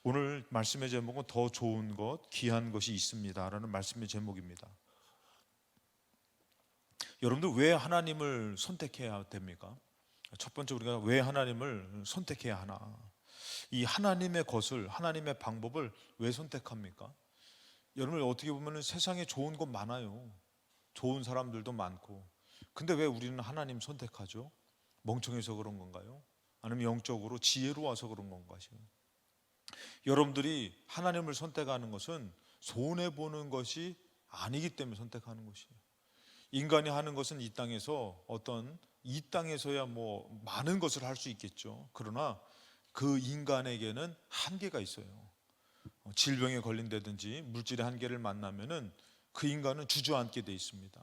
오늘 말씀의 제목은 더 좋은 것, 귀한 것이 있습니다 라는 말씀의 제목입니다. 여러분들 왜 하나님을 선택해야 됩니까? 첫 번째, 우리가 왜 하나님을 선택해야 하나? 이 하나님의 것을, 하나님의 방법을 왜 선택합니까? 여러분, 어떻게 보면 세상에 좋은 것 많아요. 좋은 사람들도 많고. 근데 왜 우리는 하나님 선택하죠? 멍청해서 그런 건가요? 아니면 영적으로 지혜로워서 그런 건가요? 여러분들이 하나님을 선택하는 것은 손해보는 것이 아니기 때문에 선택하는 것이에요. 인간이 하는 것은 이 땅에서 이 땅에서야 많은 것을 할 수 있겠죠. 그러나 그 인간에게는 한계가 있어요. 질병에 걸린다든지 물질의 한계를 만나면은 그 인간은 주저앉게 돼 있습니다.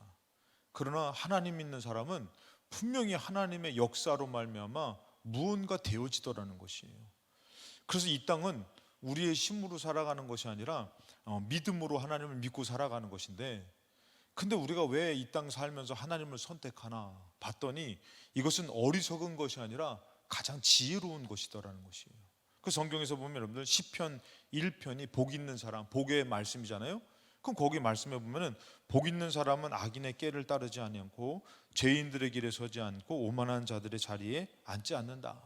그러나 하나님 믿는 사람은 분명히 하나님의 역사로 말미암아 무언가 되어지더라는 것이에요. 그래서 이 땅은 우리의 힘으로 살아가는 것이 아니라 믿음으로 하나님을 믿고 살아가는 것인데, 근데 우리가 왜 이 땅 살면서 하나님을 선택하나 봤더니 이것은 어리석은 것이 아니라 가장 지혜로운 것이더라는 것이에요. 그 성경에서 보면 여러분들 시편 1편이 복 있는 사람, 복의 말씀이잖아요. 그럼 거기 말씀해 보면은 복 있는 사람은 악인의 꾀를 따르지 아니하고 죄인들의 길에 서지 않고 오만한 자들의 자리에 앉지 않는다.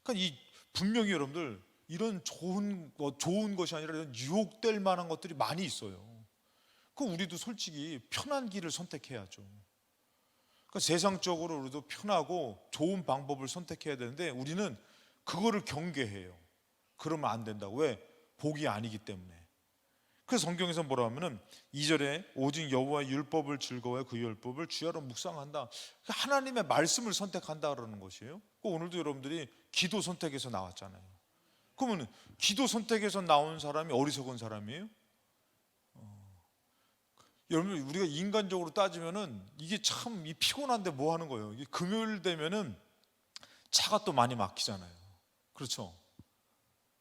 그러니까 분명히 여러분들 이런 좋은 것이 아니라 이런 유혹될 만한 것들이 많이 있어요. 그럼 우리도 솔직히 편한 길을 선택해야죠. 그러니까 세상적으로 우리도 편하고 좋은 방법을 선택해야 되는데 우리는 그거를 경계해요. 그러면 안 된다고. 왜? 복이 아니기 때문에. 그래서 성경에서 뭐라 하면은 2절에 오직 여호와의 율법을 즐거워해 그 율법을 주야로 묵상한다. 하나님의 말씀을 선택한다 그러는 것이에요. 오늘도 여러분들이 기도 선택에서 나왔잖아요. 그러면 기도 선택에서 나온 사람이 어리석은 사람이에요? 여러분, 우리가 인간적으로 따지면은 이게 참 피곤한데 뭐 하는 거예요? 이게 금요일 되면은 차가 또 많이 막히잖아요. 그렇죠?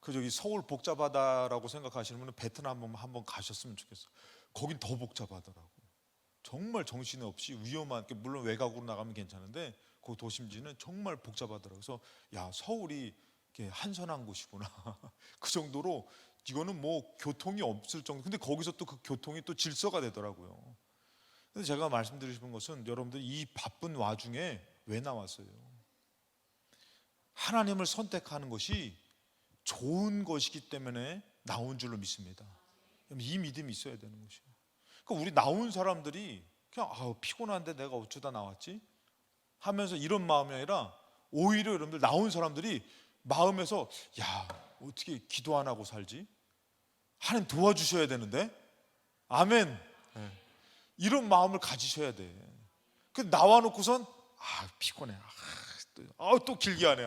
저기 서울 복잡하다라고 생각하시는 분은 베트남 한번 가셨으면 좋겠어요. 거긴 더 복잡하더라고. 정말 정신없이 위험한, 물론 외곽으로 나가면 괜찮은데 그 도심지는 정말 복잡하더라고요. 그래서 야, 서울이 한산한 곳이구나. 그 정도로 이거는 교통이 없을 정도. 근데 거기서 또 그 교통이 또 질서가 되더라고요. 근데 제가 말씀드리고 싶은 것은 여러분들이 이 바쁜 와중에 왜 나왔어요? 하나님을 선택하는 것이 좋은 것이기 때문에 나온 줄로 믿습니다. 이 믿음이 있어야 되는 것이에요. 그러니까 우리 나온 사람들이 그냥 피곤한데 내가 어쩌다 나왔지? 하면서 이런 마음이 아니라 오히려 여러분들 나온 사람들이 마음에서 야, 어떻게 기도 안 하고 살지? 하나님 도와주셔야 되는데? 아멘. 이런 마음을 가지셔야 돼. 그 나와놓고선 피곤해. 또 길게 하네.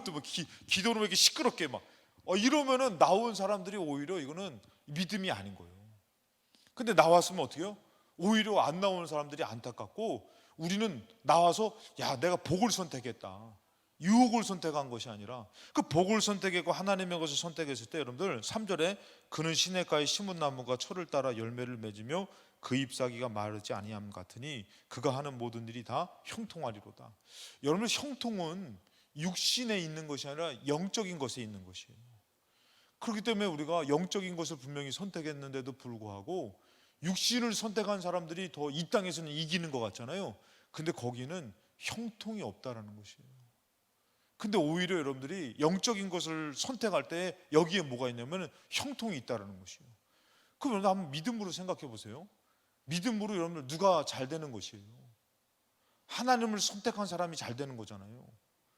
또 기도로 이렇게 시끄럽게 이러면은 나온 사람들이 오히려 이거는 믿음이 아닌 거예요. 근데 나왔으면 어떻게요? 오히려 안 나오는 사람들이 안타깝고 우리는 나와서 야, 내가 복을 선택했다. 유혹을 선택한 것이 아니라 그 복을 선택했고 하나님의 것을 선택했을 때 여러분들 3절에 그는 시냇가에 심은 나무가 철을 따라 열매를 맺으며 그 잎사귀가 마르지 아니함 같으니 그가 하는 모든 일이 다 형통하리로다. 여러분, 형통은 육신에 있는 것이 아니라 영적인 것에 있는 것이에요. 그렇기 때문에 우리가 영적인 것을 분명히 선택했는데도 불구하고 육신을 선택한 사람들이 더 이 땅에서는 이기는 것 같잖아요. 근데 거기는 형통이 없다라는 것이에요. 근데 오히려 여러분들이 영적인 것을 선택할 때 여기에 뭐가 있냐면 형통이 있다라는 것이에요. 그럼 여러분 한번 믿음으로 생각해 보세요. 믿음으로 여러분들 누가 잘 되는 것이에요? 하나님을 선택한 사람이 잘 되는 거잖아요.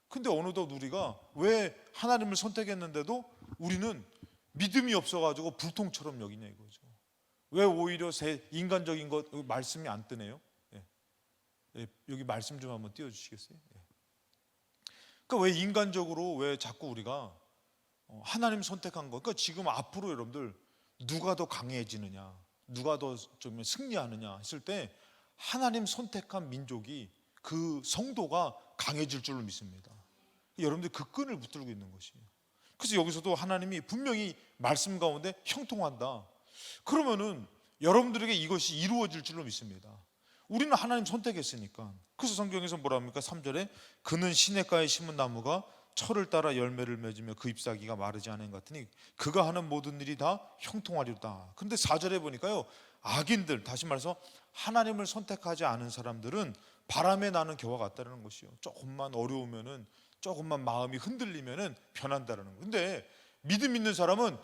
근데 어느덧 우리가 왜 하나님을 선택했는데도 우리는 믿음이 없어가지고 불통처럼 여기냐 이거죠. 왜 오히려 인간적인 것 말씀이 안 뜨네요? 여기 말씀 좀 한번 띄워주시겠어요? 그러니까 왜 인간적으로 왜 자꾸 우리가 하나님 선택한 거? 그러니까 지금 앞으로 여러분들 누가 더 강해지느냐, 누가 더 좀 승리하느냐 했을 때 하나님 선택한 민족이 그 성도가 강해질 줄로 믿습니다. 여러분들 그 끈을 붙들고 있는 것이에요. 그래서 여기서도 하나님이 분명히 말씀 가운데 형통한다. 그러면은 여러분들에게 이것이 이루어질 줄로 믿습니다. 우리는 하나님 선택했으니까. 그래서 성경에서 뭐라 합니까? 3절에 그는 시냇가에 심은 나무가 철을 따라 열매를 맺으며 그 잎사귀가 마르지 않은 것 같으니 그가 하는 모든 일이 다 형통하리로다. 그런데 4절에 보니까요, 악인들, 다시 말해서 하나님을 선택하지 않은 사람들은 바람에 나는 겨와 같다는 것이요. 조금만 어려우면은, 조금만 마음이 흔들리면은 변한다는 거예요. 근데 믿음 있는 사람은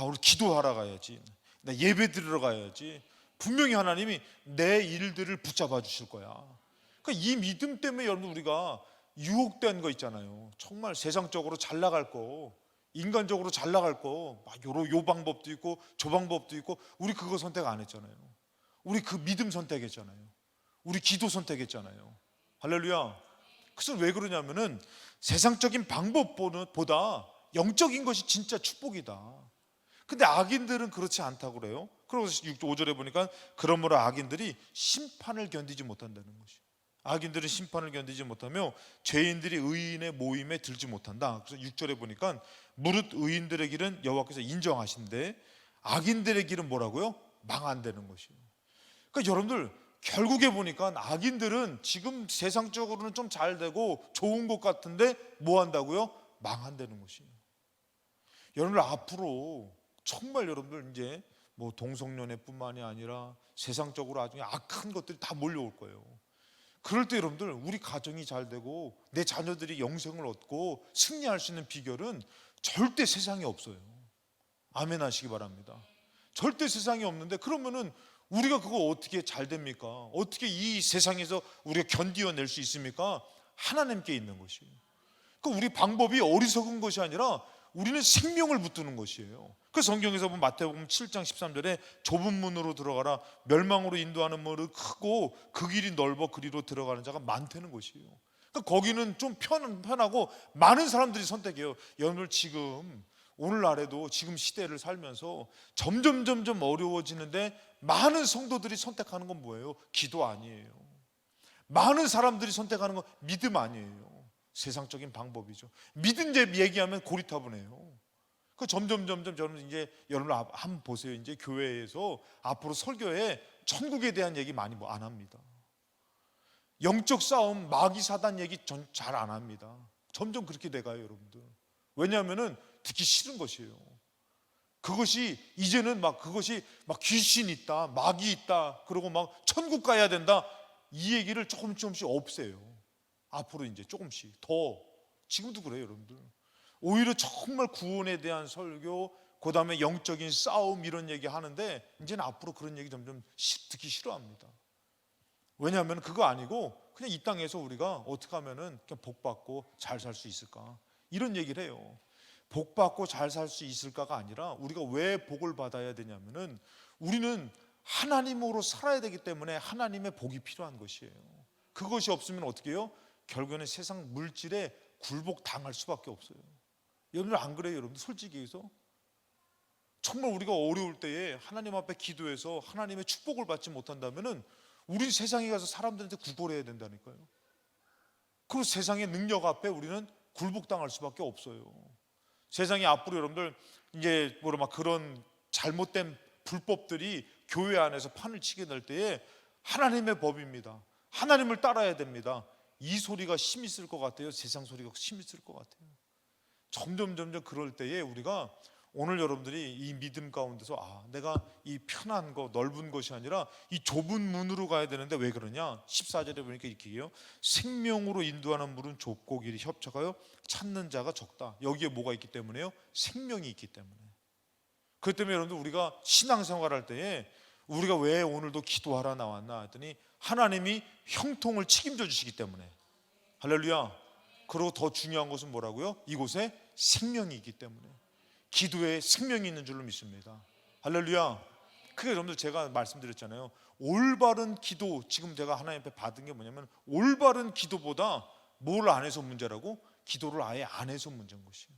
우리 기도하러 가야지, 나 예배 드리러 가야지, 분명히 하나님이 내 일들을 붙잡아 주실 거야. 그러니까 이 믿음 때문에 여러분 우리가 유혹된 거 있잖아요. 정말 세상적으로 잘 나갈 거, 인간적으로 잘 나갈 거, 요 방법도 있고 저 방법도 있고, 우리 그거 선택 안 했잖아요. 우리 그 믿음 선택했잖아요. 우리 기도 선택했잖아요. 할렐루야. 그래서 왜 그러냐면은 세상적인 방법보다 영적인 것이 진짜 축복이다. 근데 악인들은 그렇지 않다고 그래요. 그래서 5절에 보니까 그러므로 악인들이 심판을 견디지 못한다는 것이. 악인들은 심판을 견디지 못하며 죄인들이 의인의 모임에 들지 못한다. 그래서 6절에 보니까 무릇 의인들의 길은 여호와께서 인정하신데 악인들의 길은 뭐라고요? 망한다는 것이에요. 그러니까 여러분들 결국에 보니까 악인들은 지금 세상적으로는 좀 잘 되고 좋은 것 같은데 뭐 한다고요? 망한다는 것이에요. 여러분들 앞으로 정말 여러분들 이제 뭐 동성연애뿐만이 아니라 세상적으로 아주 악한 것들이 다 몰려올 거예요. 그럴 때 여러분들 우리 가정이 잘 되고 내 자녀들이 영생을 얻고 승리할 수 있는 비결은 절대 세상에 없어요. 아멘 하시기 바랍니다. 절대 세상에 없는데, 그러면은 우리가 그거 어떻게 잘 됩니까? 어떻게 이 세상에서 우리가 견디어낼 수 있습니까? 하나님께 있는 것이에요. 그러니까 우리 방법이 어리석은 것이 아니라 우리는 생명을 붙드는 것이에요. 그래서 성경에서 보면 마태복음 7장 13절에 좁은 문으로 들어가라, 멸망으로 인도하는 문은 크고 그 길이 넓어 그리로 들어가는 자가 많다는 것이에요. 그러니까 거기는 좀 편하고 많은 사람들이 선택해요. 여러분들 지금 오늘날에도 지금 시대를 살면서 점점 어려워지는데 많은 성도들이 선택하는 건 뭐예요? 기도 아니에요. 많은 사람들이 선택하는 건 믿음 아니에요. 세상적인 방법이죠. 믿음 얘기하면 고리타분해요. 그 점점 여러분 이제 여러분 한번 보세요. 이제 교회에서 앞으로 설교에 천국에 대한 얘기 많이 안 합니다. 영적 싸움, 마귀 사단 얘기 전 잘 안 합니다. 점점 그렇게 돼가요, 여러분들. 왜냐하면은 듣기 싫은 것이에요. 그것이 이제는 그것이 귀신 있다, 마귀 있다, 그리고 천국 가야 된다, 이 얘기를 조금씩 없애요. 앞으로 이제 조금씩 더. 지금도 그래요, 여러분들. 오히려 정말 구원에 대한 설교, 그 다음에 영적인 싸움 이런 얘기 하는데 이제는 앞으로 그런 얘기 점점 듣기 싫어합니다. 왜냐하면 그거 아니고 그냥 이 땅에서 우리가 어떻게 하면은 그냥 복 받고 잘 살 수 있을까, 이런 얘기를 해요. 복 받고 잘 살 수 있을까가 아니라 우리가 왜 복을 받아야 되냐면은 우리는 하나님으로 살아야 되기 때문에 하나님의 복이 필요한 것이에요. 그것이 없으면 어떻게 해요? 결국에는 세상 물질에 굴복 당할 수밖에 없어요. 여러분들 안 그래요? 여러분들 솔직히 해서 정말 우리가 어려울 때에 하나님 앞에 기도해서 하나님의 축복을 받지 못한다면은 우리 세상에 가서 사람들한테 구걸해야 된다니까요. 그리고 세상의 능력 앞에 우리는 굴복당할 수밖에 없어요. 세상에 앞으로 여러분들 이제 그런 잘못된 불법들이 교회 안에서 판을 치게 될 때에 하나님의 법입니다, 하나님을 따라야 됩니다, 이 소리가 힘이 쓸 것 같아요? 세상 소리가 힘이 쓸 것 같아요? 점점 그럴 때에 우리가 오늘 여러분들이 이 믿음 가운데서 내가 이 편한 거, 넓은 것이 아니라 이 좁은 문으로 가야 되는데 왜 그러냐? 14절에 보니까 이렇게 해요. 생명으로 인도하는 문은 좁고 길이 협착하여 찾는 자가 적다. 여기에 뭐가 있기 때문에요? 생명이 있기 때문에. 그렇기 때문에 여러분들 우리가 신앙생활할 때에 우리가 왜 오늘도 기도하러 나왔나 했더니 하나님이 형통을 책임져 주시기 때문에. 할렐루야. 그리고 더 중요한 것은 뭐라고요? 이곳에 생명이 있기 때문에. 기도에 생명이 있는 줄로 믿습니다. 할렐루야. 그게 여러분들 제가 말씀드렸잖아요. 올바른 기도, 지금 제가 하나님 앞에 받은 게 뭐냐면 올바른 기도보다 뭘 안 해서 문제라고? 기도를 아예 안 해서 문제인 것이에요.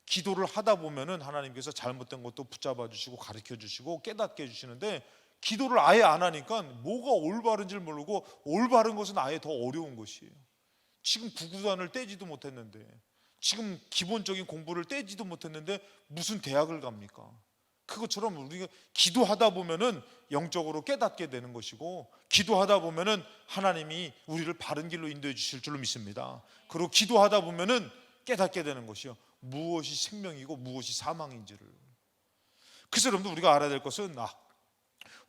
기도를 하다 보면은 하나님께서 잘못된 것도 붙잡아 주시고 가르쳐 주시고 깨닫게 해주시는데, 기도를 아예 안 하니까 뭐가 올바른지를 모르고 올바른 것은 아예 더 어려운 것이에요. 지금 구구단을 떼지도 못했는데, 지금 기본적인 공부를 떼지도 못했는데 무슨 대학을 갑니까? 그것처럼 우리가 기도하다 보면은 영적으로 깨닫게 되는 것이고, 기도하다 보면은 하나님이 우리를 바른 길로 인도해 주실 줄로 믿습니다. 그리고 기도하다 보면은 깨닫게 되는 것이요, 무엇이 생명이고 무엇이 사망인지를. 그래서 여러분들 우리가 알아야 될 것은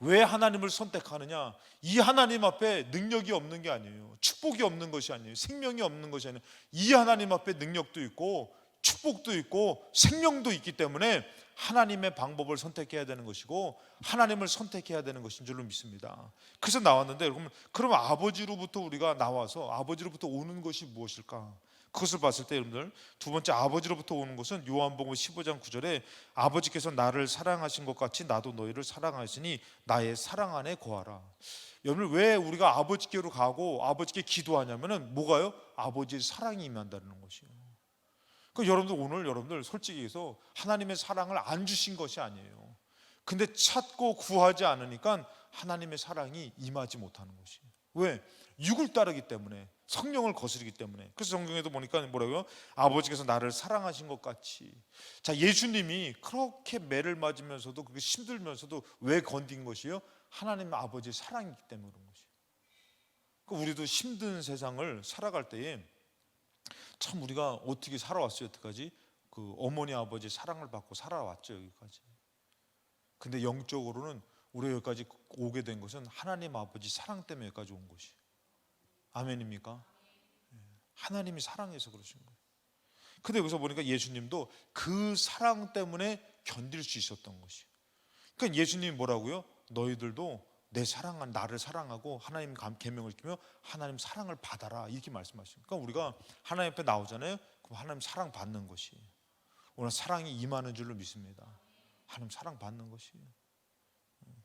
왜 하나님을 선택하느냐? 이 하나님 앞에 능력이 없는 게 아니에요. 축복이 없는 것이 아니에요. 생명이 없는 것이 아니에요. 이 하나님 앞에 능력도 있고 축복도 있고 생명도 있기 때문에 하나님의 방법을 선택해야 되는 것이고 하나님을 선택해야 되는 것인 줄로 믿습니다. 그래서 나왔는데, 여러분, 그럼 아버지로부터 우리가 나와서 아버지로부터 오는 것이 무엇일까? 그것을 봤을 때 여러분들, 두 번째 아버지로부터 오는 것은 요한복음 15장 9절에 아버지께서 나를 사랑하신 것 같이 나도 너희를 사랑하시니 나의 사랑 안에 거하라. 여러분, 왜 우리가 아버지께로 가고 아버지께 기도하냐면은 뭐가요? 아버지의 사랑이 임한다는 것이에요. 그 여러분들, 오늘 여러분들 솔직히 해서 하나님의 사랑을 안 주신 것이 아니에요. 근데 찾고 구하지 않으니까 하나님의 사랑이 임하지 못하는 것이에요. 왜? 육을 따르기 때문에, 성령을 거스르기 때문에. 그래서 성경에도 보니까 뭐라고요? 아버지께서 나를 사랑하신 것 같이. 자, 예수님이 그렇게 매를 맞으면서도, 그렇게 힘들면서도 왜 건딘 것이요? 하나님 아버지의 사랑이기 때문에 그런 것이에요. 그러니까 우리도 힘든 세상을 살아갈 때에 참 우리가 어떻게 살아왔어요? 여태까지 그 어머니 아버지의 사랑을 받고 살아왔죠, 여기까지. 근데 영적으로는 우리가 여기까지 오게 된 것은 하나님 아버지 사랑 때문에 여기까지 온 것이. 아멘입니까? 하나님이 사랑해서 그러신 거예요. 근데 여기서 보니까 예수님도 그 사랑 때문에 견딜 수 있었던 것이. 그러니까 예수님이 뭐라고요? 너희들도 내 사랑한 나를 사랑하고 하나님 계명을 지키며 하나님 사랑을 받아라, 이렇게 말씀하십니다. 그러니까 우리가 하나님 앞에 나오잖아요. 그럼 하나님 사랑 받는 것이, 오늘 사랑이 임하는 줄로 믿습니다. 하나님 사랑 받는 것이.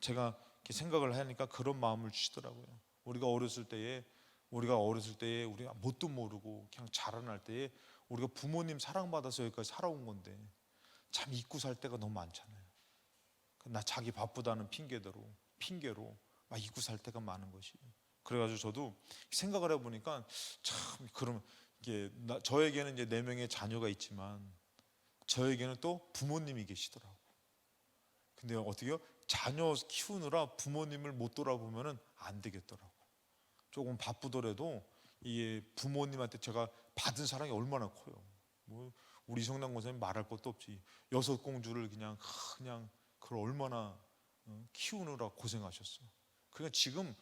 제가 이렇게 생각을 하니까 그런 마음을 주시더라고요. 우리가 어렸을 때에 우리가 뭣도 모르고 그냥 자라날 때에 우리가 부모님 사랑받아서 여기까지 살아온 건데 참 잊고 살 때가 너무 많잖아요. 나 자기 바쁘다는 핑계로 막 잊고 살 때가 많은 것이. 그래가지고 저도 생각을 해보니까 참, 그러면 이게 저에게는 이제 4명의 자녀가 있지만 저에게는 또 부모님이 계시더라고. 근데 어떻게요? 자녀 키우느라 부모님을 못 돌아보면은 안 되겠더라고. 조금 바쁘더라도 이게 부모님한테 제가 받은 사랑이 얼마나 커요. 뭐 우리 성남 권사님 말할 것도 없지. 6 공주를 그냥 그걸 얼마나 키우느라 고생하셨어. 그러니까 지금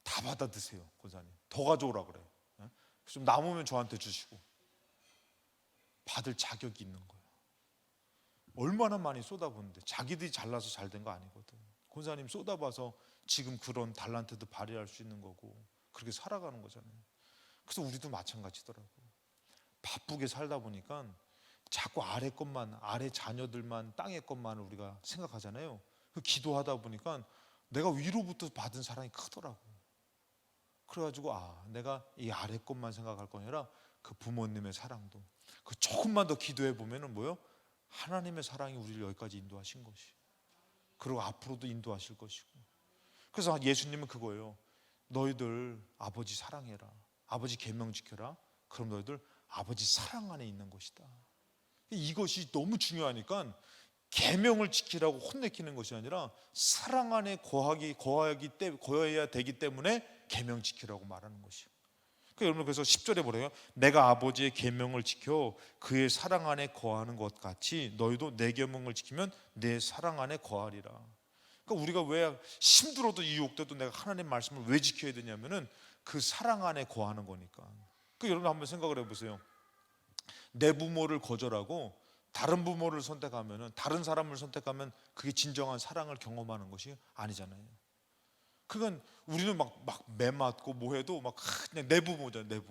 다 받아 드세요, 권사님. 더 가져오라 그래요. 좀 남으면 저한테 주시고. 받을 자격이 있는 거예요. 얼마나 많이 쏟아붓는데 자기들이 잘나서 잘 된 거 아니거든. 권사님 쏟아봐서 지금 그런 달란트도 발휘할 수 있는 거고 그렇게 살아가는 거잖아요. 그래서 우리도 마찬가지더라고요. 바쁘게 살다 보니까 자꾸 아래 것만, 아래 자녀들만, 땅의 것만 우리가 생각하잖아요. 기도하다 보니까 내가 위로부터 받은 사랑이 크더라고. 그래가지고 내가 이 아래 것만 생각할 거 아니라 그 부모님의 사랑도, 그 조금만 더 기도해 보면은 뭐요? 하나님의 사랑이 우리를 여기까지 인도하신 것이, 그리고 앞으로도 인도하실 것이고. 그래서 예수님은 그거예요. 너희들 아버지 사랑해라, 아버지 계명 지켜라. 그럼 너희들 아버지 사랑 안에 있는 것이다. 이것이 너무 중요하니까 계명을 지키라고 혼내키는 것이 아니라 사랑 안에 거해야 되기 때문에 계명 지키라고 말하는 것이에요. 그러니까 여러분, 그래서 10절에 뭐래요? 내가 아버지의 계명을 지켜 그의 사랑 안에 거하는 것 같이 너희도 내 계명을 지키면 내 사랑 안에 거하리라. 그러니까 우리가 왜 힘들어도 유혹돼도 내가 하나님 말씀을 왜 지켜야 되냐면은 그 사랑 안에 거하는 거니까. 그러니까 여러분 한번 생각을 해보세요. 내 부모를 거절하고 다른 부모를 선택하면은, 다른 사람을 선택하면 그게 진정한 사랑을 경험하는 것이 아니잖아요. 그건 우리는 막 매맞고 뭐해도 막 그냥 내 부모잖아요.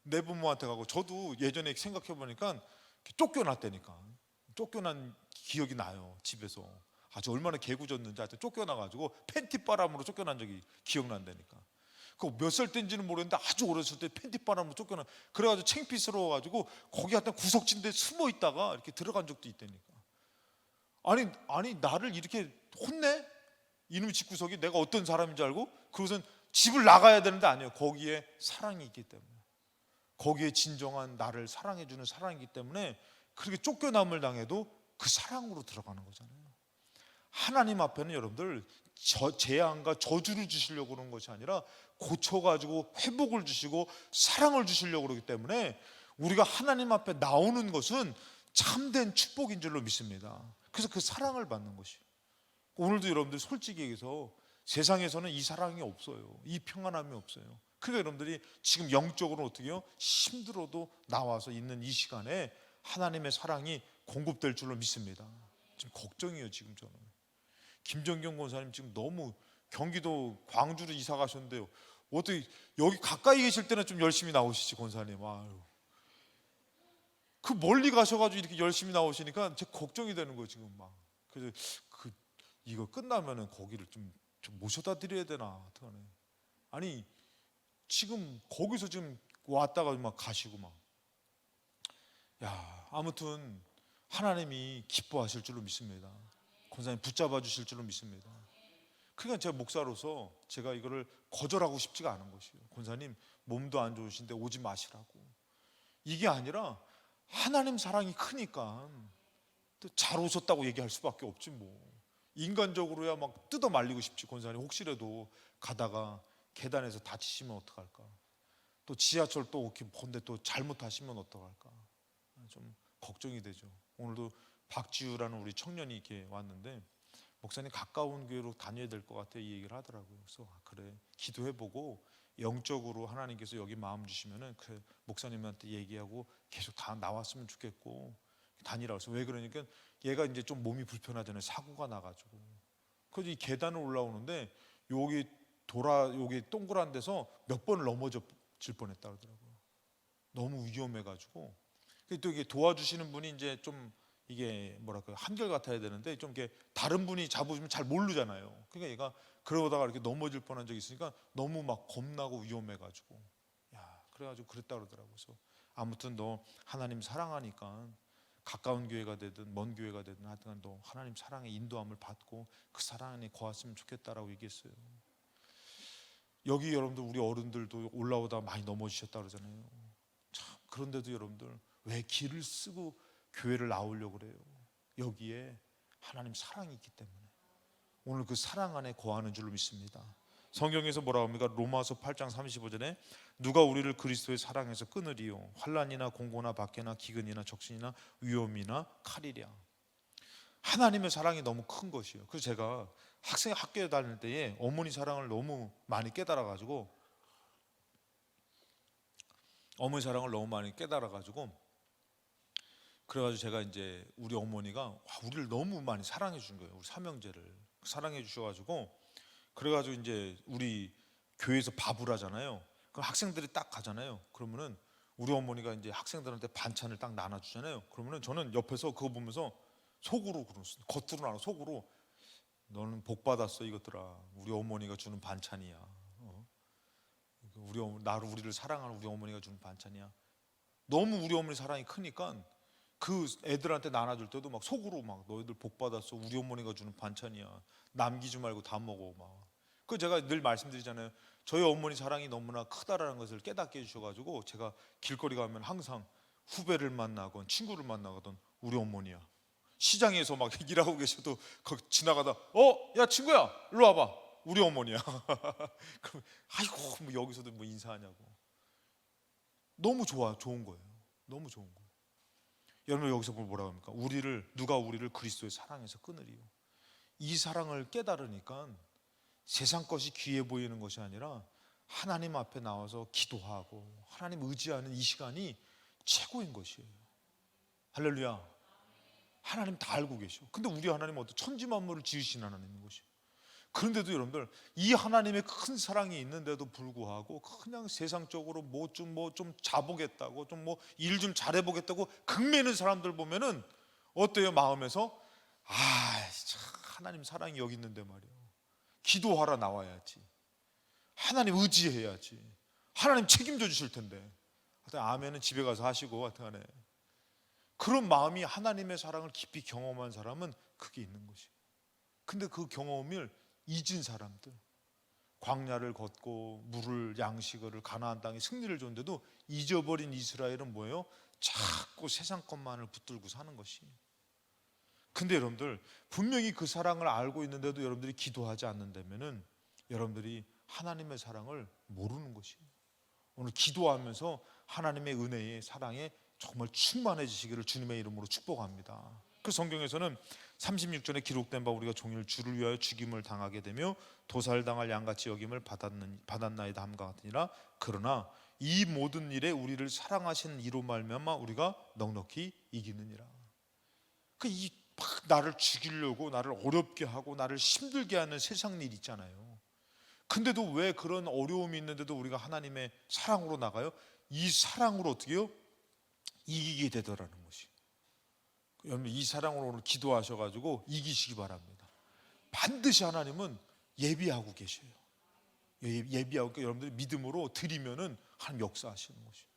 내 부모한테 가고. 저도 예전에 생각해 보니까 쫓겨났다니까. 쫓겨난 기억이 나요. 집에서 아주 얼마나 개구졌는지. 하여튼 쫓겨나가지고 팬티바람으로 쫓겨난 적이 기억난다니까. 그 몇 살 때인지는 모르겠는데 아주 어렸을 때 팬티바람으로 쫓겨나. 그래가지고 창피스러워가지고 거기 하여튼 구석진데 숨어 있다가 이렇게 들어간 적도 있다니까. 아니 나를 이렇게 혼내? 이놈의 집구석이 내가 어떤 사람인 줄 알고? 그것은 집을 나가야 되는데 아니에요. 거기에 사랑이 있기 때문에, 거기에 진정한 나를 사랑해주는 사랑이기 때문에 그렇게 쫓겨남을 당해도 그 사랑으로 들어가는 거잖아요. 하나님 앞에는 여러분들 재앙과 저주를 주시려고 그러는 것이 아니라 고쳐가지고 회복을 주시고 사랑을 주시려고 그러기 때문에 우리가 하나님 앞에 나오는 것은 참된 축복인 줄로 믿습니다. 그래서 그 사랑을 받는 것이에요. 오늘도 여러분들 솔직히 얘기해서 세상에서는 이 사랑이 없어요. 이 평안함이 없어요. 그러니까 여러분들이 지금 영적으로 어떻게 해요? 힘들어도 나와서 있는 이 시간에 하나님의 사랑이 공급될 줄로 믿습니다. 지금 걱정이에요. 지금 저는 김정경 권사님 지금 너무 경기도 광주로 이사 가셨는데요. 어떻게 여기 가까이 계실 때는 좀 열심히 나오시지 권사님. 아유. 그 멀리 가셔가지고 이렇게 열심히 나오시니까 제 걱정이 되는 거예요 지금 막. 그래서 이거 끝나면은 거기를 좀 모셔다 드려야 되나 어떡하네. 아니 지금 거기서 지금 왔다가 막 가시고 막. 야 아무튼 하나님이 기뻐하실 줄로 믿습니다. 권사님 붙잡아 주실 줄로 믿습니다. 그러니까 제가 목사로서 제가 이거를 거절하고 싶지가 않은 것이에요. 권사님 몸도 안 좋으신데 오지 마시라고. 이게 아니라 하나님 사랑이 크니까 또 잘 오셨다고 얘기할 수밖에 없지 뭐. 인간적으로야 막 뜯어 말리고 싶지. 권사님 혹시라도 가다가 계단에서 다치시면 어떡할까. 또 지하철 또 이렇게 본데 또 잘못하시면 어떡할까. 좀 걱정이 되죠. 오늘도 박지우라는 우리 청년이 이렇게 왔는데 목사님 가까운 교회로 다녀야 될 것 같아 이 얘기를 하더라고요. 그래서 그래 기도해보고 영적으로 하나님께서 여기 마음 주시면은 그 목사님한테 얘기하고 계속 다 나왔으면 좋겠고 다니라고 해서 왜 그러니까 얘가 이제 좀 몸이 불편하잖아요. 사고가 나가지고 그래서 이 계단을 올라오는데 여기 여기 동그란 데서 몇 번을 넘어질 뻔했다 그러더라고요. 너무 위험해가지고 또 이게 도와주시는 분이 이제 좀 이게 뭐랄까 한결 같아야 되는데 좀 이렇게 다른 분이 잡으시면 잘 모르잖아요. 그러니까 얘가 그러다가 이렇게 넘어질 뻔한 적이 있으니까 너무 막 겁나고 위험해가지고 그래가지고 그랬다 그러더라고요. 그래서 아무튼 너 하나님 사랑하니까 가까운 교회가 되든 먼 교회가 되든 하여튼 너 하나님 사랑의 인도함을 받고 그 사랑 안에 거했으면 좋겠다라고 얘기했어요. 여기 여러분들 우리 어른들도 올라오다 많이 넘어지셨다 그러잖아요. 참 그런데도 여러분들 왜 길을 쓰고 교회를 나오려고 그래요? 여기에 하나님 사랑이 있기 때문에 오늘 그 사랑 안에 거하는 줄로 믿습니다. 성경에서 뭐라고 합니까? 로마서 8장 35절에 누가 우리를 그리스도의 사랑에서 끊으리요? 환난이나 공고나 박해나 기근이나 적신이나 위험이나 칼이랴. 하나님의 사랑이 너무 큰 것이에요. 그래서 제가 학교에 다닐 때에 어머니 사랑을 너무 많이 깨달아가지고 그래가지고 제가 이제 우리 어머니가 우리를 너무 많이 사랑해 준 거예요. 우리 삼형제를 사랑해 주셔가지고 그래가지고 이제 우리 교회에서 밥을 하잖아요. 그럼 학생들이 딱 가잖아요. 그러면은 우리 어머니가 이제 학생들한테 반찬을 딱 나눠주잖아요. 그러면은 저는 옆에서 그거 보면서 속으로 그러었어요. 겉으로는 안 하고 속으로 너는 복 받았어 이것들아. 우리 어머니가 주는 반찬이야. 우리를 사랑하는 우리 어머니가 주는 반찬이야. 너무 우리 어머니 사랑이 크니까 그 애들한테 나눠줄 때도 막 속으로 막 너희들 복 받았어. 우리 어머니가 주는 반찬이야. 남기지 말고 다 먹어 막. 그 제가 늘 말씀드리잖아요. 저희 어머니 사랑이 너무나 크다라는 것을 깨닫게 해주셔가지고 제가 길거리 가면 항상 후배를 만나건 친구를 만나거든 우리 어머니야. 시장에서 막 일하고 계셔도 거기 지나가다 야 친구야 일로 와봐 우리 어머니야. 그럼 아이고 뭐 여기서도 뭐 인사하냐고. 너무 좋은 거예요. 너무 좋은 거예요. 여러분 여기서 뭐라고 합니까? 누가 우리를 그리스도의 사랑에서 끊으리요. 이 사랑을 깨달으니까 세상 것이 귀해 보이는 것이 아니라 하나님 앞에 나와서 기도하고 하나님 의지하는 이 시간이 최고인 것이에요. 할렐루야. 하나님 다 알고 계셔. 근데 우리 하나님은 어떤 천지 만물을 지으신 하나님인 것이에요. 그런데도 여러분들 이 하나님의 큰 사랑이 있는데도 불구하고 그냥 세상적으로 뭐 좀 자보겠다고 좀 뭐 일 좀 잘해보겠다고 극매는 사람들 보면은 어때요? 마음에서 참 하나님 사랑이 여기 있는데 말이야. 기도하러 나와야지. 하나님 의지해야지. 하나님 책임져 주실 텐데. 하여튼 아멘은 집에 가서 하시고 하여튼간에 그런 마음이 하나님의 사랑을 깊이 경험한 사람은 그게 있는 것이에요. 근데 그 경험을 잊은 사람들, 광야를 걷고 물을 양식을 가나안 땅에 승리를 줬는데도 잊어버린 이스라엘은 뭐예요? 자꾸 세상 것만을 붙들고 사는 것이에요. 근데 여러분들 분명히 그 사랑을 알고 있는데도 여러분들이 기도하지 않는다면은 여러분들이 하나님의 사랑을 모르는 것이에요. 오늘 기도하면서 하나님의 은혜의 사랑에 정말 충만해지시기를 주님의 이름으로 축복합니다. 그 성경에서는 36절에 기록된 바 우리가 종일 주를 위하여 죽임을 당하게 되며 도살당할 양같이 여김을 받았나이다 함과 같으니라. 그러나 이 모든 일에 우리를 사랑하시는 이로 말미암아 우리가 넉넉히 이기느니라. 이 막 나를 죽이려고 나를 어렵게 하고 나를 힘들게 하는 세상 일 있잖아요. 근데도 왜 그런 어려움이 있는데도 우리가 하나님의 사랑으로 나가요? 이 사랑으로 어떻게 해요? 이기게 되더라는 것이. 여러분 이 사랑으로 오늘 기도하셔가지고 이기시기 바랍니다. 반드시 하나님은 예비하고 계셔요. 예비하고 여러분들이 믿음으로 드리면은 하나님 역사하시는 것이에요.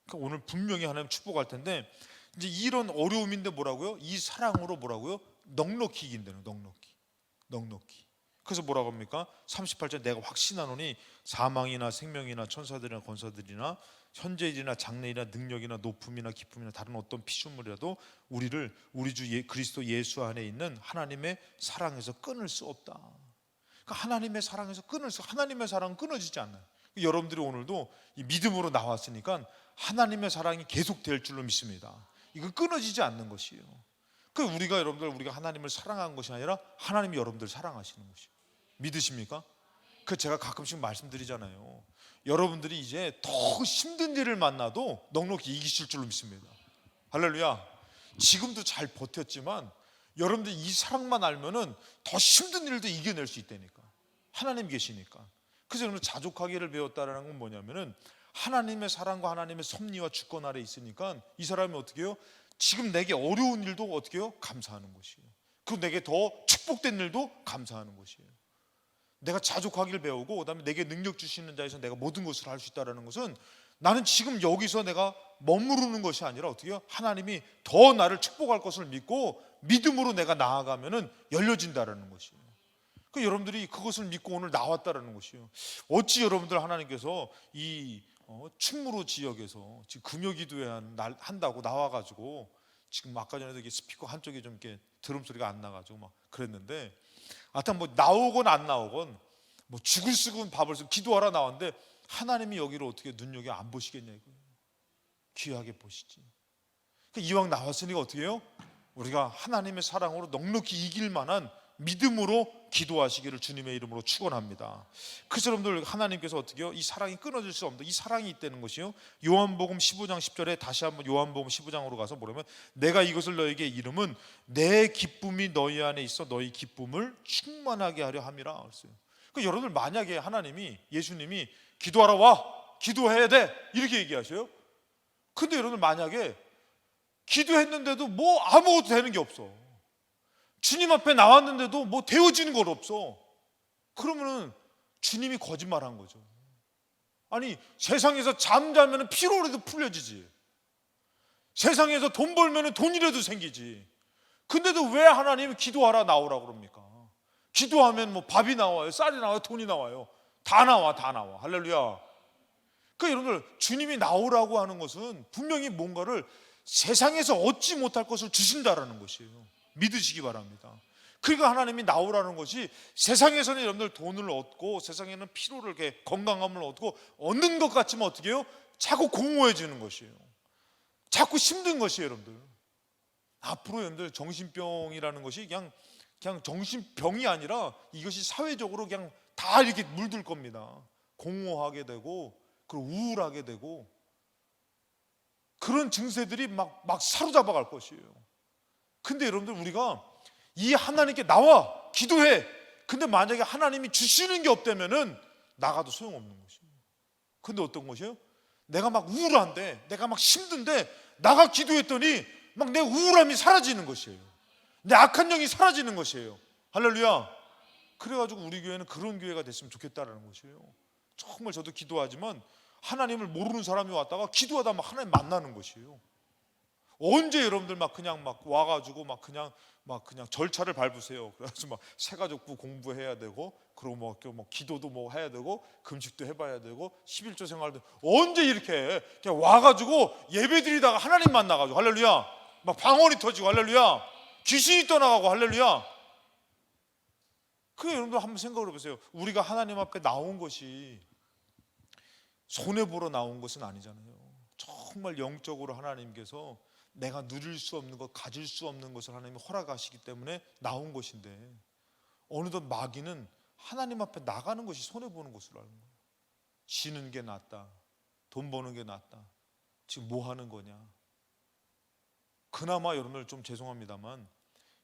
그러니까 오늘 분명히 하나님 축복할 텐데 이제 이런 어려움인데 뭐라고요? 이 사랑으로 뭐라고요? 넉넉히 이긴다는 넉넉히. 그래서 뭐라고 합니까? 38절 내가 확신하노니 사망이나 생명이나 천사들이나 권사들이나 현재일이나 장래일이나 능력이나 높음이나 깊음이나 다른 어떤 피조물이라도 우리를 우리 주 그리스도 예수 안에 있는 하나님의 사랑에서 끊을 수 없다. 그러니까 하나님의 사랑에서 하나님의 사랑은 끊어지지 않아요. 여러분들이 오늘도 이 믿음으로 나왔으니까 하나님의 사랑이 계속될 줄로 믿습니다. 이건 끊어지지 않는 것이에요. 그 우리가 하나님을 사랑한 것이 아니라 하나님이 여러분들을 사랑하시는 것이에요. 믿으십니까? 그 제가 가끔씩 말씀드리잖아요. 여러분들이 이제 더 힘든 일을 만나도 넉넉히 이기실 줄로 믿습니다. 할렐루야. 지금도 잘 버텼지만 여러분들이 이 사랑만 알면은 더 힘든 일도 이겨낼 수 있다니까. 하나님 계시니까. 그래서 여러분 자족하기를 배웠다라는 건 뭐냐면은 하나님의 사랑과 하나님의 섭리와 주권 아래 있으니까 이 사람이 어떻게 해요? 지금 내게 어려운 일도 어떻게 해요? 감사하는 것이에요. 그리고 내게 더 축복된 일도 감사하는 것이에요. 내가 자족하기를 배우고 그다음에 내게 능력 주시는 자에서 내가 모든 것을 할 수 있다는 것은 나는 지금 여기서 내가 머무르는 것이 아니라 어떻게 해요? 하나님이 더 나를 축복할 것을 믿고 믿음으로 내가 나아가면은 열려진다라는 것이에요. 여러분들이 그것을 믿고 오늘 나왔다라는 것이에요. 어찌 여러분들 하나님께서 이 충무로 지역에서 지금 금요기도회 한다고 나와가지고 지금 아까 전에도 이게 스피커 한쪽에 좀 이렇게 드럼 소리가 안 나가지고 막 그랬는데 하여튼 뭐 나오건 안 나오건 뭐 죽을 쓰고 밥을 쓰고 기도하러 나왔는데 하나님이 여기를 어떻게 눈여겨 안 보시겠냐 이거예요. 귀하게 보시지. 이왕 나왔으니까 어떻게 해요? 우리가 하나님의 사랑으로 넉넉히 이길 만한 믿음으로 기도하시기를 주님의 이름으로 축원합니다. 그래서 여러분들 하나님께서 어떻게 해요? 이 사랑이 끊어질 수 없다. 이 사랑이 있다는 것이요. 요한복음 15장 10절에 다시 한번 요한복음 15장으로 가서 보려면 내가 이것을 너에게 이름은 내 기쁨이 너희 안에 있어 너희 기쁨을 충만하게 하려 함이라 그랬어요. 여러분들 만약에 하나님이 예수님이 기도하러 와 기도해야 돼 이렇게 얘기하셔요. 근데 여러분들 만약에 기도했는데도 뭐 아무것도 되는 게 없어. 주님 앞에 나왔는데도 뭐 되어지는 건 없어. 그러면은 주님이 거짓말한 거죠. 아니 세상에서 잠자면 피로라도 풀려지지. 세상에서 돈 벌면 돈이라도 생기지. 근데도 왜 하나님이 기도하라 나오라고 그럽니까? 기도하면 뭐 밥이 나와요, 쌀이 나와요, 돈이 나와요. 다 나와. 할렐루야. 여러분들 주님이 나오라고 하는 것은 분명히 뭔가를 세상에서 얻지 못할 것을 주신다라는 것이에요. 믿으시기 바랍니다. 그러니까 하나님이 나오라는 것이 세상에서는 여러분들 돈을 얻고 세상에는 피로를 이렇게 건강함을 얻고 얻는 것 같지만 어떻게 해요? 자꾸 공허해지는 것이에요. 자꾸 힘든 것이에요. 여러분들 앞으로 여러분들 정신병이라는 것이 그냥 정신병이 아니라 이것이 사회적으로 그냥 다 이렇게 물들 겁니다. 공허하게 되고 그리고 우울하게 되고 그런 증세들이 막 사로잡아 갈 것이에요. 근데 여러분들 우리가 이 하나님께 나와 기도해. 근데 만약에 하나님이 주시는 게 없다면은 나가도 소용없는 것이에요. 근데 어떤 것이에요? 내가 막 우울한데 내가 막 힘든데 나가 기도했더니 막 내 우울함이 사라지는 것이에요. 내 악한 영이 사라지는 것이에요. 할렐루야. 그래가지고 우리 교회는 그런 교회가 됐으면 좋겠다라는 것이에요. 정말 저도 기도하지만 하나님을 모르는 사람이 왔다가 기도하다 막 하나님 만나는 것이에요. 언제 여러분들 막 와가지고 그냥 절차를 밟으세요. 그래서 막 새가족부 공부해야 되고, 그리고 뭐 기도도 뭐 해야 되고, 금식도 해봐야 되고, 11조 생활도 언제 이렇게 그냥 와가지고 예배드리다가 하나님 만나가지고 할렐루야, 막 방언이 터지고 할렐루야, 귀신이 떠나가고 할렐루야. 그래 여러분들 한번 생각을 해보세요. 우리가 하나님 앞에 나온 것이 손해 보러 나온 것은 아니잖아요. 정말 영적으로 하나님께서 내가 누릴 수 없는 것, 가질 수 없는 것을 하나님이 허락하시기 때문에 나온 것인데, 어느덧 마귀는 하나님 앞에 나가는 것이 손해보는 것으로 알는 거예요. 쉬는 게 낫다, 돈 버는 게 낫다, 지금 뭐 하는 거냐. 그나마 여러분들, 좀 죄송합니다만,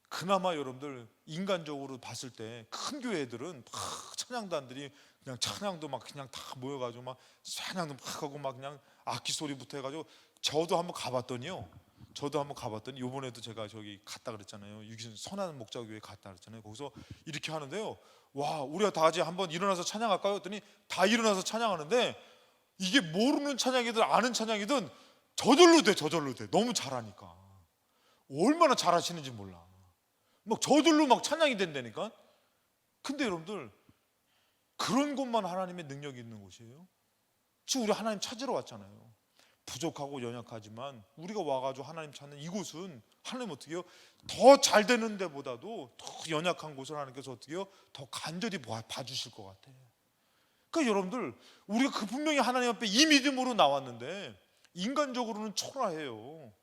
그나마 여러분들 인간적으로 봤을 때 큰 교회들은 막 찬양단들이 그냥 찬양도 막 그냥 다 모여가지고 막 찬양도 막 하고 막 그냥 악기 소리부터 해가지고, 저도 한번 가봤더니요, 요번에도 제가 저기 갔다 그랬잖아요. 유기순 선한 목자교회 갔다 그랬잖아요. 거기서 이렇게 하는데요, 와, 우리가 다 같이 한번 일어나서 찬양할까요? 했더니 다 일어나서 찬양하는데, 이게 모르는 찬양이든 아는 찬양이든 저절로 돼. 너무 잘하니까. 얼마나 잘하시는지 몰라. 막 저절로 막 찬양이 된다니까. 근데 여러분들, 그런 것만 하나님의 능력이 있는 곳이에요. 지금 우리 하나님 찾으러 왔잖아요. 부족하고 연약하지만 우리가 와가지고 하나님 찾는 이곳은, 하나님 어떻게 해요? 더 잘 되는 데보다도 더 연약한 곳을 하나님께서 어떻게 해요? 더 간절히 봐주실 것 같아요. 그러니까 여러분들, 우리가 분명히 하나님 앞에 이 믿음으로 나왔는데 인간적으로는 초라해요.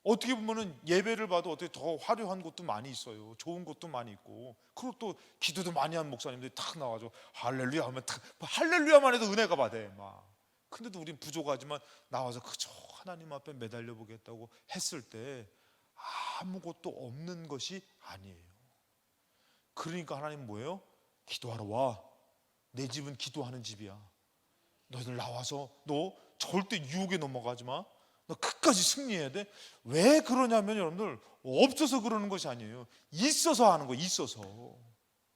어떻게 보면은 예배를 봐도 어떻게 더 화려한 곳도 많이 있어요. 좋은 곳도 많이 있고, 그리고 또 기도도 많이 한 목사님들이 탁 나와서 할렐루야 하면 탁, 할렐루야만 해도 은혜가 받아요 막. 근데도 우린 부족하지만 나와서 그저 하나님 앞에 매달려 보겠다고 했을 때 아무것도 없는 것이 아니에요. 그러니까 하나님 뭐예요? 기도하러 와. 내 집은 기도하는 집이야. 너희들 나와서 너 절대 유혹에 넘어가지 마. 너 끝까지 승리해야 돼. 왜 그러냐면 여러분들, 없어서 그러는 것이 아니에요. 있어서 하는 거예요.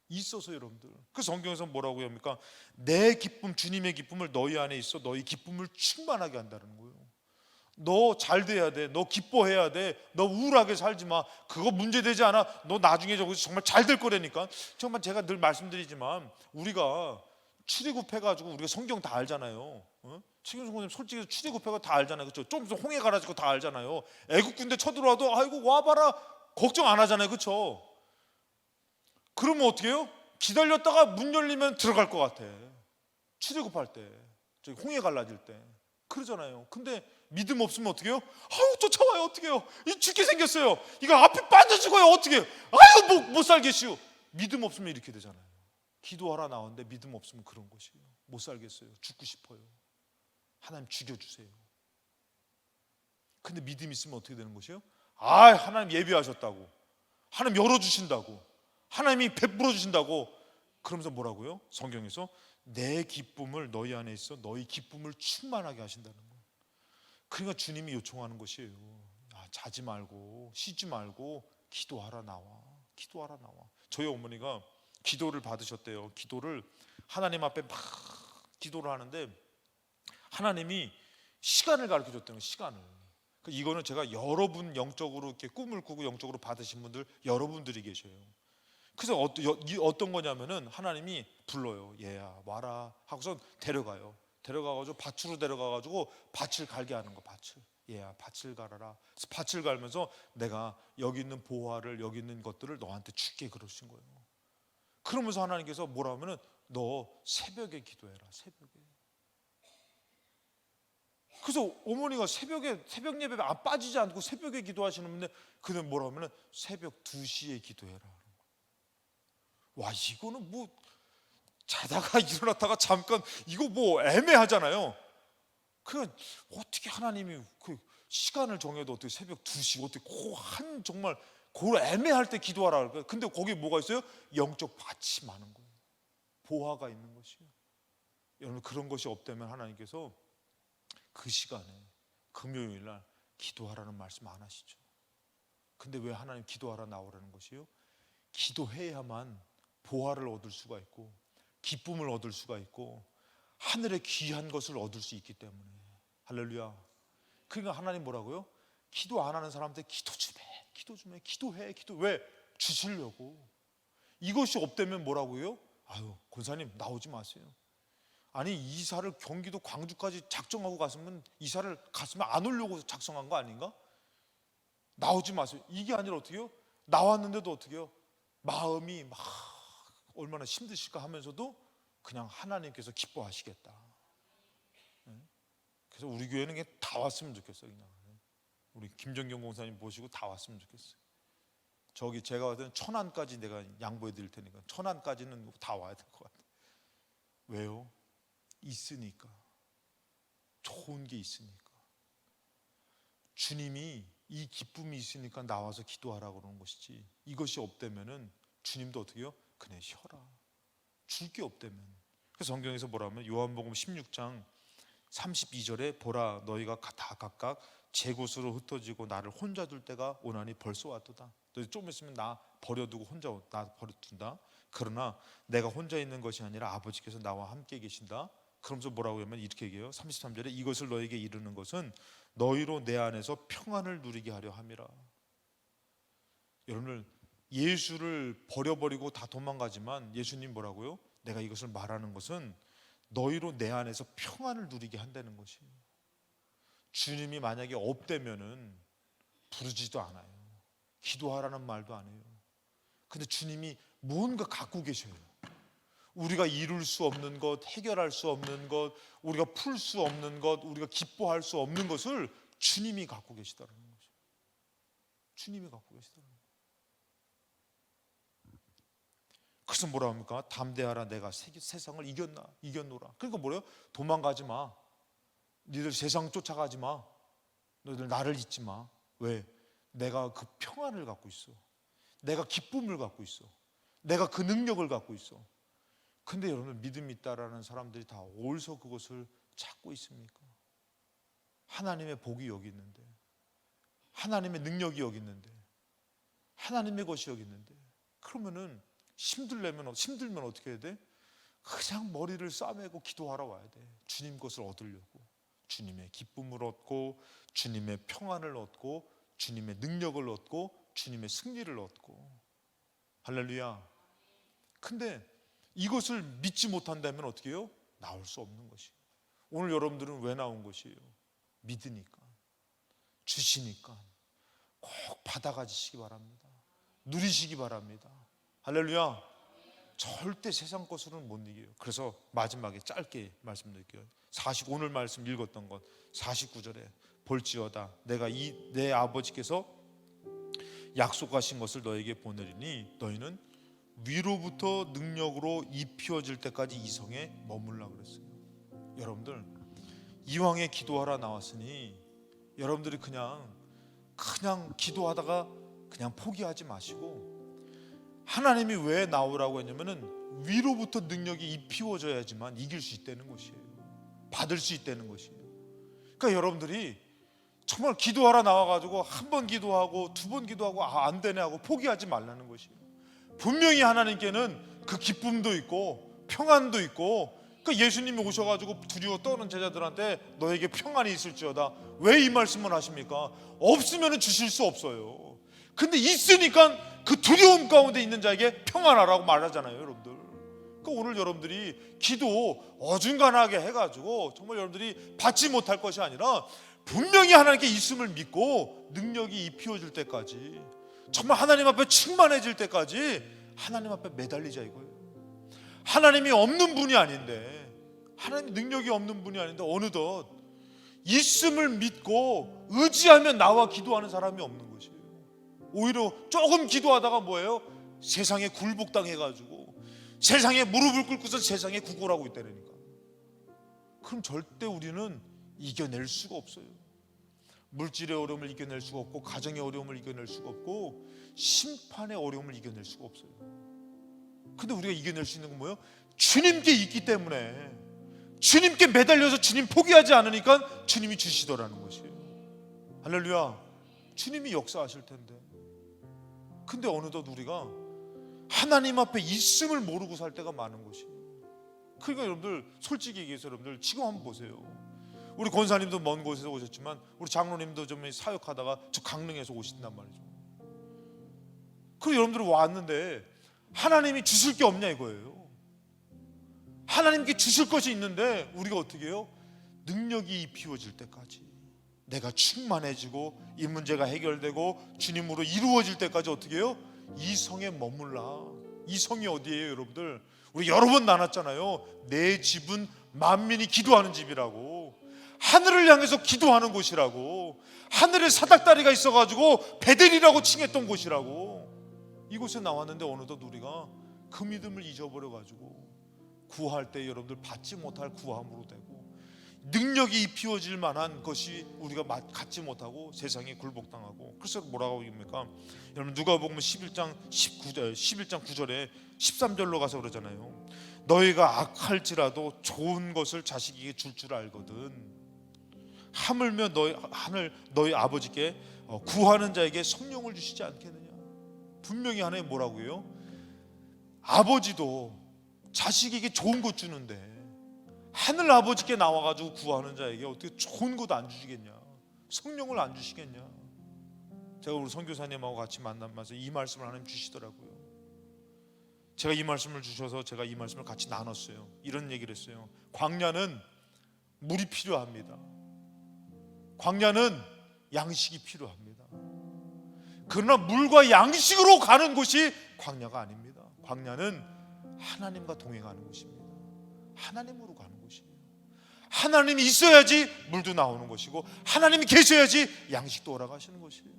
있어서 여러분들. 그 성경에서 뭐라고 합니까? 내 기쁨, 주님의 기쁨을 너희 안에 있어 너희 기쁨을 충만하게 한다는 거예요. 너 잘 돼야 돼. 너 기뻐해야 돼. 너 우울하게 살지 마. 그거 문제되지 않아. 너 나중에 저거 정말 잘 될 거라니까. 정말 제가 늘 말씀드리지만, 우리가 출애굽해가지고 우리가 성경 다 알잖아요. 최경수 솔직히 출애굽해가 다 알잖아요. 그렇죠? 좀 있으면 홍해 가라지고 다 알잖아요. 애국 군대 쳐들어와도 아이고 와봐라 걱정 안 하잖아요. 그렇죠? 그러면 어떻게 해요? 기다렸다가 문 열리면 들어갈 것 같아. 출애굽할 때, 저기 홍해 갈라질 때 그러잖아요. 근데 믿음 없으면 어떻게 해요? 아유 쫓아와요. 어떻게 해요? 이 죽게 생겼어요. 이거 앞이 빠져 죽어요. 어떻게 해요? 아유 못 살겠어요. 믿음 없으면 이렇게 되잖아요. 기도하라 나왔는데 믿음 없으면 그런 것이에요. 못 살겠어요. 죽고 싶어요. 하나님 죽여주세요. 근데 믿음 있으면 어떻게 되는 것이에요? 아, 하나님 예비하셨다고, 하나님 열어주신다고, 하나님이 베풀어 주신다고. 그러면서 뭐라고요? 성경에서 내 기쁨을 너희 안에 있어 너희 기쁨을 충만하게 하신다는 거예요. 그러니까 주님이 요청하는 것이에요. 자지 말고 쉬지 말고 기도하라 나와. 기도하라 나와. 저희 어머니가 기도를 받으셨대요. 기도를 하나님 앞에 막 기도를 하는데 하나님이 시간을 가르쳐 줬다는 거예요. 시간을. 이거는 제가 여러분 영적으로 이렇게 꿈을 꾸고 영적으로 받으신 분들 여러분들이 계셔요. 그래서 어떤 거냐면은 하나님이 불러요. 얘야 와라 하고서 데려가요. 데려가가지고 밭으로 데려가가지고 밭을 갈게 하는 거. 밭을. 얘야 밭을 갈아라. 그래서 밭을 갈면서 내가 여기 있는 보화를, 여기 있는 것들을 너한테 줄게 그러신 거예요. 그러면서 하나님께서 뭐라 하면은 너 새벽에 기도해라. 새벽에. 그래서 어머니가 새벽 예배에 안 빠지지 않고 새벽에 기도하시는 분데, 그는 뭐라 하면은 새벽 2시에 기도해라. 와, 이거는 뭐 자다가 일어났다가 잠깐 이거 뭐 애매하잖아요. 그 어떻게 하나님이 그 시간을 정해도 어떻게 새벽 2시 어떻게 한 정말 그 애매할 때 기도하라 그럴까요? 근데 거기 뭐가 있어요? 영적 밭이 많은 거예요. 보화가 있는 것이에요. 여러분 그런 것이 없다면 하나님께서 그 시간에 금요일 날 기도하라는 말씀 안 하시죠. 근데 왜 하나님 기도하라 나오라는 것이에요? 기도해야만 보화를 얻을 수가 있고 기쁨을 얻을 수가 있고 하늘의 귀한 것을 얻을 수 있기 때문에. 할렐루야. 그러니까 하나님 뭐라고요? 기도 안 하는 사람한테 기도 좀 해, 기도해. 왜? 주시려고. 이것이 없다면 뭐라고요? 아유 권사님 나오지 마세요. 아니 이사를 경기도 광주까지 작정하고 갔으면 이사를 갔으면 안 오려고 작성한 거 아닌가? 나오지 마세요. 이게 아니라 어떻게 해요? 나왔는데도 어떻게 해요? 마음이 막 얼마나 힘드실까 하면서도 그냥 하나님께서 기뻐하시겠다. 그래서 그래서 우리 교회는 그냥 다 왔으면 좋겠어요. 그냥 우리 김정경 공사님 모시고 다 왔으면 좋겠어요. 저기 제가 봤을 때는 천안까지 내가 양보해 드릴 테니까 천안까지는 다 와야 될 것 같아요. 왜요? 있으니까. 좋은 게 있으니까. 주님이 이 기쁨이 있으니까 나와서 기도하라고 그러는 것이지, 이것이 없다면은 주님도 어떻게 해요? 그냥 쉬어라. 줄 게 없다면. 그래서 성경에서 뭐라면 요한복음 16장 32절에 보라 너희가 다 각각 제 곳으로 흩어지고 나를 혼자 둘 때가 오나니 벌써 왔도다. 너희 좀 있으면 나 버려두고 혼자 나 버려둔다. 그러나 내가 혼자 있는 것이 아니라 아버지께서 나와 함께 계신다. 그러면서 뭐라고 하면 이렇게 얘기해요. 33절에 이것을 너에게 이르는 것은 너희로 내 안에서 평안을 누리게 하려 함이라. 여러분들 예수를 버려버리고 다 도망가지만 예수님 뭐라고요? 내가 이것을 말하는 것은 너희로 내 안에서 평안을 누리게 한다는 것이에요. 주님이 만약에 없다면은 부르지도 않아요. 기도하라는 말도 안 해요. 근데 주님이 뭔가 갖고 계셔요. 우리가 이룰 수 없는 것, 해결할 수 없는 것, 우리가 풀 수 없는 것, 우리가 기뻐할 수 없는 것을 주님이 갖고 계시다는 거죠. 주님이 갖고 계시다는 거예요. 그래서 뭐라 합니까? 담대하라 내가 세상을 이겼노라. 그러니까 뭐래요? 도망가지 마. 너희들 세상 쫓아가지 마. 너희들 나를 잊지 마. 왜? 내가 그 평안을 갖고 있어. 내가 기쁨을 갖고 있어. 내가 그 능력을 갖고 있어. 근데 여러분 믿음이 있다라는 사람들이 다 어디서 그것을 찾고 있습니까? 하나님의 복이 여기 있는데, 하나님의 능력이 여기 있는데, 하나님의 것이 여기 있는데, 그러면은 힘들면 어떻게 해야 돼? 그냥 머리를 싸매고 기도하러 와야 돼. 주님 것을 얻으려고. 주님의 기쁨을 얻고, 주님의 평안을 얻고, 주님의 능력을 얻고, 주님의 승리를 얻고. 할렐루야. 근데 이것을 믿지 못한다면 어떻게 해요? 나올 수 없는 것이에요. 오늘 여러분들은 왜 나온 것이에요? 믿으니까, 주시니까 꼭 받아가시기 바랍니다. 누리시기 바랍니다. 할렐루야. 절대 세상 것으로는 못 이겨요. 그래서 마지막에 짧게 말씀드릴게요. 오늘 말씀 읽었던 것 49절에 볼지어다 내가 내 아버지께서 약속하신 것을 너에게 보내리니 너희는 위로부터 능력으로 입히어질 때까지 이 성에 머물라 그랬어요. 여러분들 이왕에 기도하라 나왔으니 여러분들이 그냥 기도하다가 그냥 포기하지 마시고, 하나님이 왜 나오라고 했냐면은 위로부터 능력이 입히어져야지만 이길 수 있다는 것이에요. 받을 수 있다는 것이에요. 그러니까 여러분들이 정말 기도하라 나와가지고 한 번 기도하고 두 번 기도하고 안 되네 하고 포기하지 말라는 것이에요. 분명히 하나님께는 그 기쁨도 있고 평안도 있고, 그러니까 예수님이 오셔가지고 두려워 떠는 제자들한테 너에게 평안이 있을지어다. 왜 이 말씀을 하십니까? 없으면 주실 수 없어요. 근데 있으니까 그 두려움 가운데 있는 자에게 평안하라고 말하잖아요, 여러분들. 그러니까 오늘 여러분들이 기도 어중간하게 해가지고 정말 여러분들이 받지 못할 것이 아니라 분명히 하나님께 있음을 믿고 능력이 입히어질 때까지, 정말 하나님 앞에 충만해질 때까지 하나님 앞에 매달리자 이거예요. 하나님이 없는 분이 아닌데, 하나님 능력이 없는 분이 아닌데 어느덧 있음을 믿고 의지하며 나와 기도하는 사람이 없는 것이에요. 오히려 조금 기도하다가 뭐예요? 세상에 굴복당해가지고 세상에 무릎을 꿇고서 세상에 구걸하고 있다니까. 그럼 절대 우리는 이겨낼 수가 없어요. 물질의 어려움을 이겨낼 수가 없고, 가정의 어려움을 이겨낼 수가 없고, 심판의 어려움을 이겨낼 수가 없어요. 근데 우리가 이겨낼 수 있는 건 뭐예요? 주님께 있기 때문에, 주님께 매달려서 주님 포기하지 않으니까 주님이 주시더라는 것이에요. 할렐루야. 주님이 역사하실 텐데. 근데 어느덧 우리가 하나님 앞에 있음을 모르고 살 때가 많은 것이에요. 그러니까 여러분들 솔직히 얘기해서 여러분들 지금 한번 보세요. 우리 권사님도 먼 곳에서 오셨지만 우리 장로님도 좀 사역하다가 저 강릉에서 오신단 말이죠. 그리고 여러분들이 왔는데 하나님이 주실 게 없냐 이거예요. 하나님께 주실 것이 있는데 우리가 어떻게 해요? 능력이 입히어질 때까지, 내가 충만해지고 이 문제가 해결되고 주님으로 이루어질 때까지 어떻게 해요? 이 성에 머물라. 이 성이 어디예요 여러분들? 우리 여러 번 나눴잖아요. 내 집은 만민이 기도하는 집이라고. 하늘을 향해서 기도하는 곳이라고. 하늘에 사닥다리가 있어가지고 베델이라고 칭했던 곳이라고. 이곳에 나왔는데 어느덧 우리가 그 믿음을 잊어버려가지고 구할 때 여러분들 받지 못할 구함으로 되고, 능력이 입히워질 만한 것이 우리가 갖지 못하고 세상에 굴복당하고. 그래서 뭐라고 합니까? 여러분 누가복음 11장 9절에 13절로 가서 그러잖아요. 너희가 악할지라도 좋은 것을 자식에게 줄 알거든 하물며 너희 아버지께 구하는 자에게 성령을 주시지 않겠느냐. 분명히 하나님 뭐라고 해요? 아버지도 자식에게 좋은 것 주는데 하늘 아버지께 나와가지고 구하는 자에게 어떻게 좋은 것 안 주시겠냐, 성령을 안 주시겠냐. 제가 우리 선교사님하고 같이 만나면서 이 말씀을 하나님 주시더라고요. 제가 이 말씀을 주셔서 제가 이 말씀을 같이 나눴어요. 이런 얘기를 했어요. 광야는 물이 필요합니다. 광야는 양식이 필요합니다. 그러나 물과 양식으로 가는 곳이 광야가 아닙니다. 광야는 하나님과 동행하는 곳입니다. 하나님으로 가는 곳이에요. 하나님이 있어야지 물도 나오는 것이고, 하나님이 계셔야지 양식도 오라가시는 것이에요.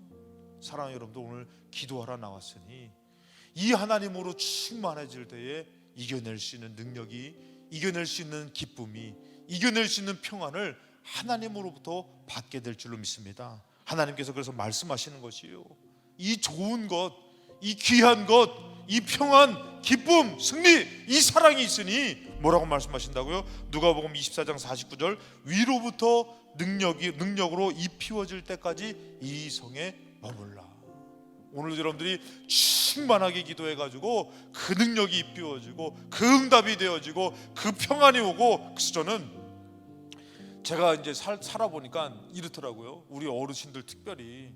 사랑하는 여러분들, 오늘 기도하러 나왔으니 이 하나님으로 충만해질 때에 이겨낼 수 있는 능력이, 이겨낼 수 있는 기쁨이, 이겨낼 수 있는 평안을 하나님으로부터 받게 될 줄로 믿습니다. 하나님께서 그래서 말씀하시는 것이에요. 이 좋은 것, 이 귀한 것, 이 평안, 기쁨, 승리, 이 사랑이 있으니 뭐라고 말씀하신다고요? 누가복음 24장 49절, 위로부터 능력으로 입히워질 때까지 이 성에 머물라. 오늘 여러분들이 충만하게 기도해가지고 그 능력이 입히워지고 그 응답이 되어지고 그 평안이 오고. 그래서 저는 제가 이제 살아보니까 이렇더라고요. 우리 어르신들 특별히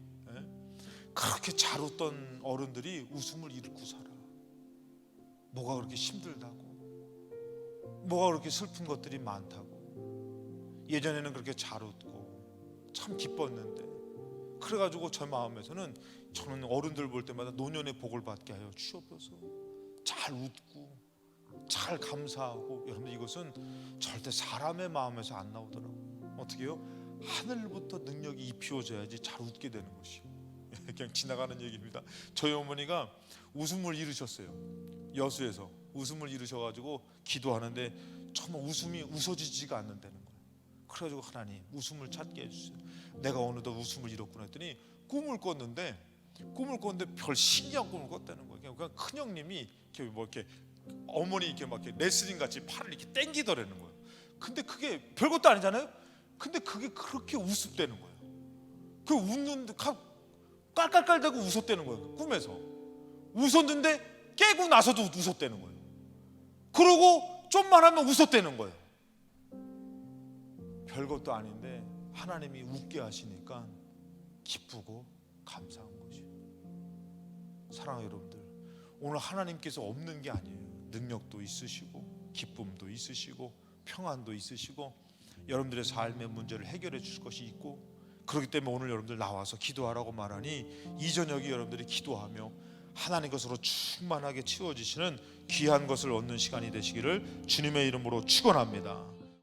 그렇게 잘 웃던 어른들이 웃음을 잃고 살아. 뭐가 그렇게 힘들다고, 뭐가 그렇게 슬픈 것들이 많다고. 예전에는 그렇게 잘 웃고 참 기뻤는데, 그래가지고 제 마음에서는 저는 어른들 볼 때마다 노년의 복을 받게 하여 주옵소서. 잘 웃고 잘 감사하고. 여러분, 이것은 절대 사람의 마음에서 안 나오더라고요. 어떻게 해요? 하늘부터 능력이 입히워져야지 잘 웃게 되는 것이요. 그냥 지나가는 얘기입니다. 저희 어머니가 웃음을 잃으셨어요. 여수에서 웃음을 잃으셔가지고 기도하는데 정말 웃음이 웃어지지가 않는다는 거예요. 그래가지고 하나님 웃음을 찾게 해주세요. 내가 어느덧 웃음을 잃었구나 했더니 꿈을 꿨는데 별 신기한 꿈을 꿨다는 거예요. 그냥 큰형님이 이렇게 어머니 이렇게 막 이렇게 레슬링 같이 팔을 이렇게 당기더라는 거예요. 근데 그게 별것도 아니잖아요. 근데 그게 그렇게 우습다는 거예요. 그 웃는데 깔깔깔대고 웃었다는 거예요. 꿈에서 웃었는데 깨고 나서도 웃었다는 거예요. 그러고 좀만 하면 웃었다는 거예요. 별것도 아닌데 하나님이 웃게 하시니까 기쁘고 감사한 것이에요. 사랑하는 여러분들, 오늘 하나님께서 없는 게 아니에요. 능력도 있으시고 기쁨도 있으시고 평안도 있으시고 여러분들의 삶의 문제를 해결해 주실 것이 있고, 그렇기 때문에 오늘 여러분들 나와서 기도하라고 말하니 이 저녁에 여러분들이 기도하며 하나님 것으로 충만하게 채워지시는 귀한 것을 얻는 시간이 되시기를 주님의 이름으로 축원합니다.